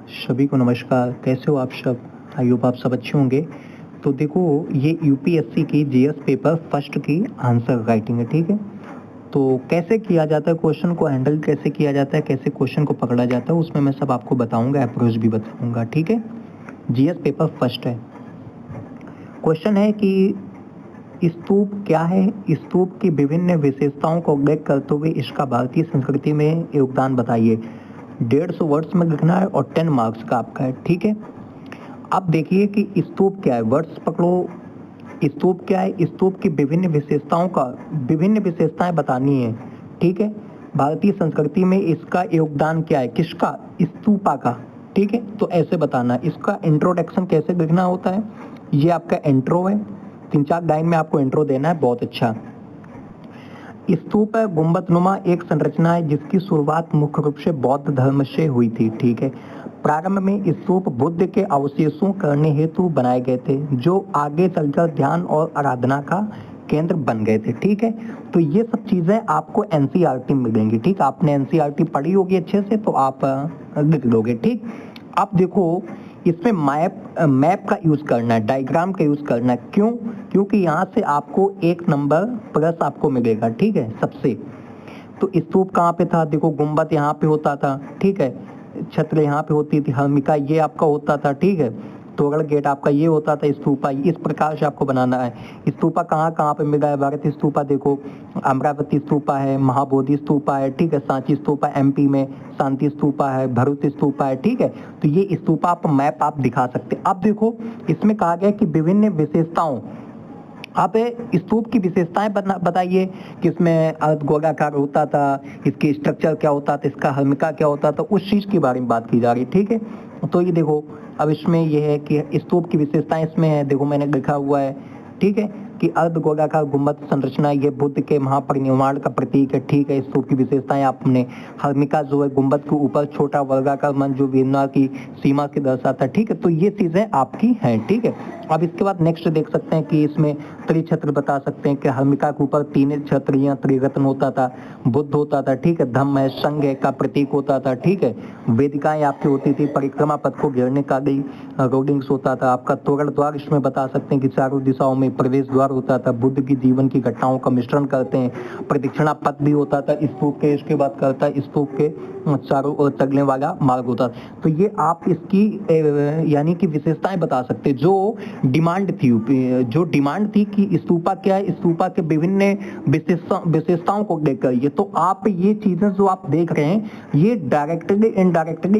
सभी को नमस्कार। कैसे हो आप सब? आई होप आप सब अच्छे होंगे। तो देखो, ये यूपीएससी की जीएस पेपर फर्स्ट की आंसर राइटिंग है, ठीक है? तो कैसे किया जाता है, क्वेश्चन को हैंडल कैसे किया जाता है, कैसे क्वेश्चन को पकड़ा जाता है, उसमें मैं सब आपको बताऊंगा, अप्रोच भी बताऊंगा, ठीक है? जीएस पेपर फर्स्ट है। क्वेश्चन है कि स्तूप क्या है? स्तूप की विभिन्न विशेषताओं को उल्लेख करते हुए इसका भारतीय संस्कृति में योगदान बताइए। 150 वर्ड्स में लिखना है और 10 मार्क्स का आपका है, ठीक है? अब देखिए कि स्तूप क्या है, वर्ड्स पकड़ो। स्तूप क्या है? स्तूप की विभिन्न विशेषताएं बतानी है, ठीक है? भारतीय संस्कृति में इसका योगदान क्या है, किसका? स्तूपा का, ठीक है? तो ऐसे बताना है। इसका इंट्रोडक्शन कैसे लिखना होता है, ये आपका इंट्रो है। 3-4 लाइन में आपको इंट्रो देना है, बहुत अच्छा। स्तूप गुंबदनुमा एक संरचना है जिसकी शुरुआत मुख्य रूप से बौद्ध धर्म से हुई थी, ठीक है? प्रारंभ में स्तूप बुद्ध के अवशेषों करने हेतु बनाए गए थे, जो आगे चलकर ध्यान और आराधना का केंद्र बन गए थे, ठीक है? तो ये सब चीजें आपको एनसीईआरटी में मिलेंगी, ठीक? आपने एनसीईआरटी पढ़ी होगी अच्छे से, तो आप लिख लोगे, ठीक? अब देखो, इसमें मैप का यूज करना है, डायग्राम का यूज करना है। क्यों? क्योंकि यहाँ से आपको 1 नंबर प्लस आपको मिलेगा, ठीक है? सबसे तो स्तूप कहाँ पे था? देखो, गुंबद यहाँ पे होता था, ठीक है? छत्र यहाँ पे होती थी, हर्मिका ये आपका होता था, ठीक है? तोरण गेट आपका ये होता था, स्तूपा इस प्रकार से आपको बनाना है। स्तूपा कहाँ कहाँ पे मिला है? भारत स्तूपा देखो, अमरावती स्तूपा है, महाबोधि स्तूपा है, ठीक है? सांची स्तूपा एमपी में, शांति स्तूपा है, भरूच स्तूपा है, ठीक है? तो ये स्तूपा आप मैप आप दिखा सकते हैं। अब देखो, इसमें कहा गया कि विभिन्न विशेषताओं, आप स्तूप की विशेषताएं बताइए कि इसमें अर्ध गोलाकार होता था, इसकी स्ट्रक्चर क्या होता था, इसका हल्मिका क्या होता था, उस चीज के बारे में बात की जा रही है, ठीक है? तो ये देखो, अब इसमें ये है कि स्तूप की विशेषताएं इसमें है, देखो मैंने लिखा हुआ है, ठीक है? कि अर्ध गोलाकार गुंबद संरचना ये बुद्ध के महापरिनिर्वाण का प्रतीक है, ठीक है? स्तूप की विशेषताएं आपने, हर्मिका जो है गुंबद के ऊपर छोटा वर्गाकार मन जो वीरना की सीमा के दर्शाता है, ठीक है? तो ये चीजें आपकी हैं, ठीक है? अब इसके बाद नेक्स्ट देख सकते हैं कि इसमें त्रिछत्र बता सकते हैं कि हर्मिका के ऊपर 3 छत्र या त्रिरत्न होता था, बुद्ध होता था, ठीक है? धम्म है, संघ का प्रतीक होता था, ठीक है? वेदिकाएं आपकी होती थी, परिक्रमा पथ को घेरने का भी रोडिंग्स होता था आपका। तोरण द्वार इसमें बता सकते हैं कि चारों दिशाओं में प्रवेश द्वार होता था, बुद्ध की जीवन की घटनाओं का मिश्रण करते हैं। प्रदक्षिणा पथ भी होता था स्तूप के, इसके बाद करता है स्तूप के चारों ओर चलने वाला मार्ग होता था। तो ये आप इसकी यानी कि विशेषताएं बता सकते हैं। जो डिमांड थी कि स्तूपा क्या है, स्तूपा के विभिन्न विशेषताओं को लेकर, ये तो आप ये चीजें जो आप देख रहे हैं, ये डायरेक्टली इनडायरेक्टली